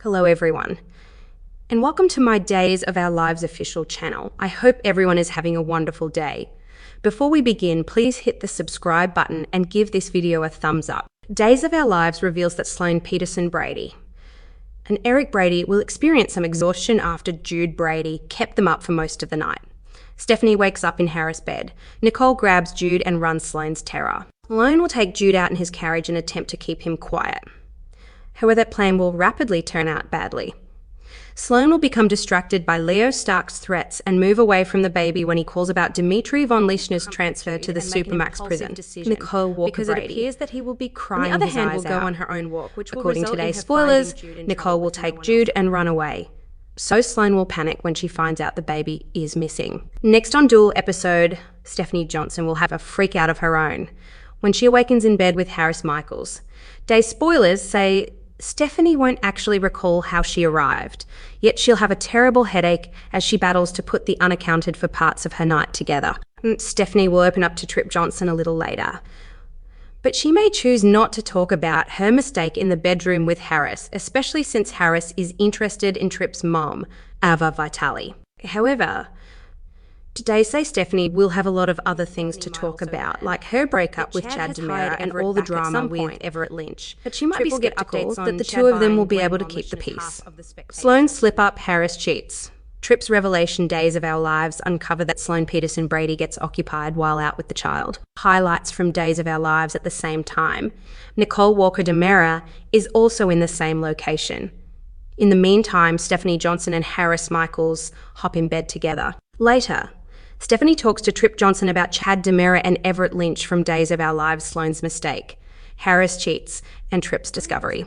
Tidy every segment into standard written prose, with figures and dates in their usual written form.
Hello everyone, and welcome to my Days of Our Lives official channel. I hope everyone is having a wonderful day. Before we begin, please hit the subscribe button and give this video a thumbs up. Days of Our Lives reveals that Sloan Peterson Brady and Eric Brady will experience some exhaustion after Jude Brady kept them up for most of the night. Stephanie wakes up in Harris' bed. Nicole grabs Jude and runs Sloan's terror. Sloan will take Jude out in his carriage and attempt to keep him quiet. However, that plan will rapidly turn out badly. Sloan will become distracted by Leo Stark's threats and move away from the baby when he calls about Dmitri von Lischner's transfer to the Supermax prison. Nicole Walker Brady, because it appears that he will be crying. On the other hand, will go on her own walk, which according to today's spoilers, Nicole will take Jude and run away. So Sloan will panic when she finds out the baby is missing. Next on Duel episode, Stephanie Johnson will have a freak out of her own when she awakens in bed with Harris Michaels. Day spoilers say Stephanie won't actually recall how she arrived, yet she'll have a terrible headache as she battles to put the unaccounted for parts of her night together. Stephanie will open up to Trip Johnson a little later, but she may choose not to talk about her mistake in the bedroom with Harris, especially since Harris is interested in Trip's mom, Ava Vitali. However, today say Stephanie will have a lot of other things to talk about, like her breakup with Chad DiMera and all the drama with Everett Lynch. But she might be skeptical that the two of them will be able to keep the peace. Sloan's slip-up, Harris cheats. Trip's revelation Days of Our Lives uncover that Sloan Peterson Brady gets occupied while out with the child. Highlights from Days of Our Lives at the same time. Nicole Walker DiMera is also in the same location. In the meantime, Stephanie Johnson and Harris Michaels hop in bed together. Later, Stephanie talks to Trip Johnson about Chad DiMera and Everett Lynch from Days of Our Lives, Sloan's mistake, Harris cheats, and Trip's discovery.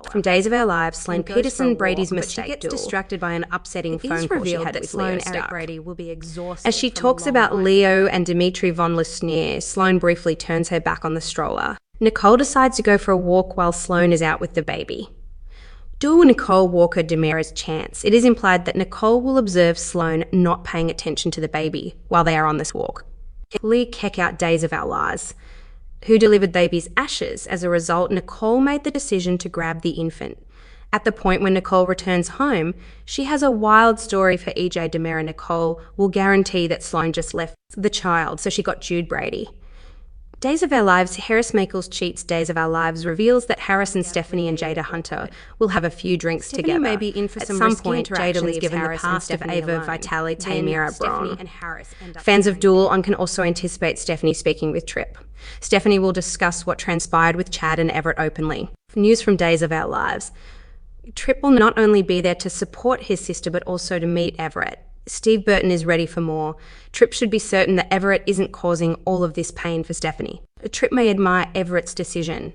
From Days of Our Lives, Sloan Peterson Brady's mistake duel. She gets distracted by an upsetting phone call she had with Sloan Eric Brady will be exhausted. As she talks about Leo and Dmitri von Lischner, Sloan briefly turns her back on the stroller. Nicole decides to go for a walk while Sloan is out with the baby. Duel Nicole Walker DiMera's chance. It is implied that Nicole will observe Sloan not paying attention to the baby while they are on this walk. Lee keck out Days of Our Lives, who delivered baby's ashes. As a result, Nicole made the decision to grab the infant. At the point when Nicole returns home, she has a wild story for EJ DiMera. Nicole will guarantee that Sloan just left the child, so she got Jude Brady. Days of Our Lives, Harris Michaels cheats. Days of Our Lives reveals that Harris and Stephanie and Jada Hunter will have a few drinks together. May be in for some point, Jada leaves given Harris the past of Ava Vitali, Tamira Braun. Fans of Duel can also anticipate Stephanie speaking with Trip. Stephanie will discuss what transpired with Chad and Everett openly. News from Days of Our Lives. Trip will not only be there to support his sister, but also to meet Everett. Steve Burton is ready for more. Trip should be certain that Everett isn't causing all of this pain for Stephanie. Trip may admire Everett's decision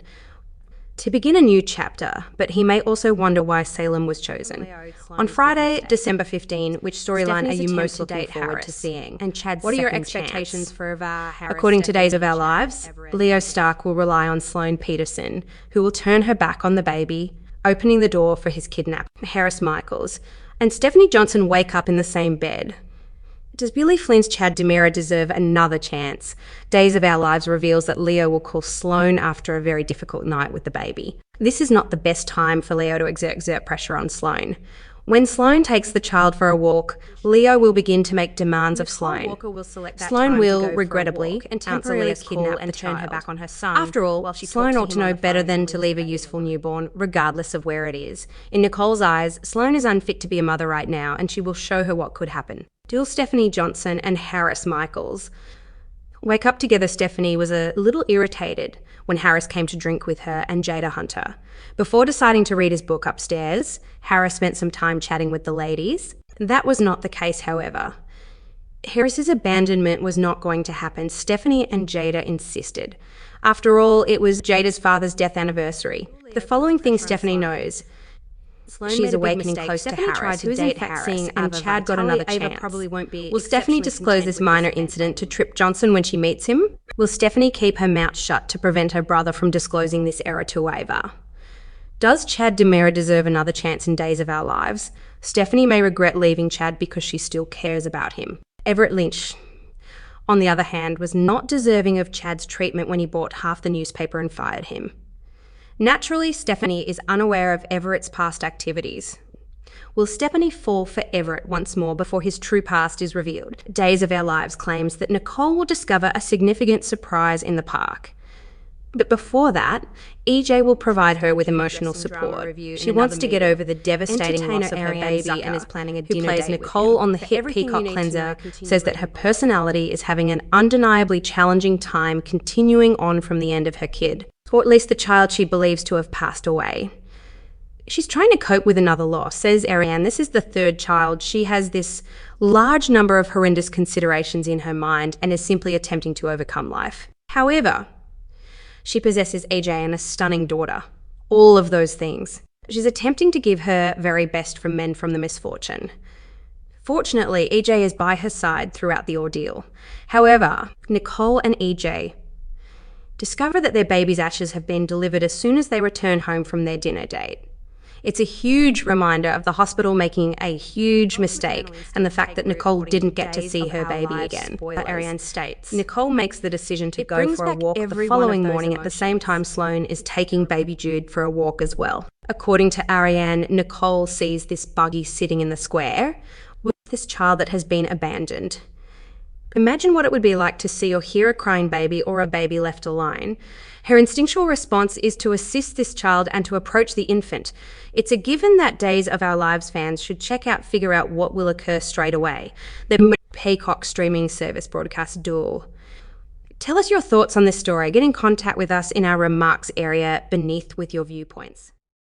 to begin a new chapter, but he may also wonder why Salem was chosen. On Friday, December 15, which storyline are you most looking forward to seeing? And Chad's what are your expectations for Harris? According to Days of Our Lives, Leo Stark will rely on Sloan Peterson, who will turn her back on the baby, opening the door for his kidnapper, Harris Michaels, and Stephanie Johnson wake up in the same bed. Does Billy Flynn's Chad DiMera deserve another chance? Days of Our Lives reveals that Leo will call Sloan after a very difficult night with the baby. This is not the best time for Leo to exert pressure on Sloan. When Sloan takes the child for a walk, Leo will begin to make demands of Sloan. Sloan will, regrettably, answer Leo's call and turn her back on her son. After all, Sloan ought to know better than to leave a useful newborn, regardless of where it is. In Nicole's eyes, Sloan is unfit to be a mother right now, and she will show her what could happen. Duel Stephanie Johnson and Harris Michaels. Wake up together, Stephanie was a little irritated when Harris came to drink with her and Jada Hunter. Before deciding to read his book upstairs, Harris spent some time chatting with the ladies. That was not the case, however. Harris's abandonment was not going to happen. Stephanie and Jada insisted. After all, it was Jada's father's death anniversary. The following thing Stephanie knows. She's awakening close to Harris, who is in fact seeing and Chad got another chance. Will Stephanie disclose this minor incident to Trip Johnson when she meets him? Will Stephanie keep her mouth shut to prevent her brother from disclosing this error to Ava? Does Chad DiMera deserve another chance in Days of Our Lives? Stephanie may regret leaving Chad because she still cares about him. Everett Lynch, on the other hand, was not deserving of Chad's treatment when he bought half the newspaper and fired him. Naturally, Stephanie is unaware of Everett's past activities. Will Stephanie fall for Everett once more before his true past is revealed? Days of Our Lives claims that Nicole will discover a significant surprise in the park. But before that, EJ will provide her with emotional support. She wants to get over the devastating loss of her baby and is planning a dinner date. Who plays Nicole on the hit Peacock Cleanser says that her personality is having an undeniably challenging time continuing on from the end of her kid, or at least the child she believes to have passed away. She's trying to cope with another loss, says Ariane. This is the third child. She has this large number of horrendous considerations in her mind and is simply attempting to overcome life. However, she possesses EJ and a stunning daughter. All of those things. She's attempting to give her very best from men from the misfortune. Fortunately, EJ is by her side throughout the ordeal. However, Nicole and EJ discover that their baby's ashes have been delivered as soon as they return home from their dinner date. It's a huge reminder of the hospital making a huge mistake and the fact that Nicole didn't get to see her baby again. Ariane states, Nicole makes the decision to go for a walk the following morning at the same time Sloan is taking baby Jude for a walk as well. According to Ariane, Nicole sees this buggy sitting in the square with this child that has been abandoned. Imagine what it would be like to see or hear a crying baby or a baby left alone. Her instinctual response is to assist this child and to approach the infant. It's a given that Days of Our Lives fans should figure out what will occur straight away. The Peacock streaming service broadcast duel. Tell us your thoughts on this story. Get in contact with us in our remarks area beneath with your viewpoints.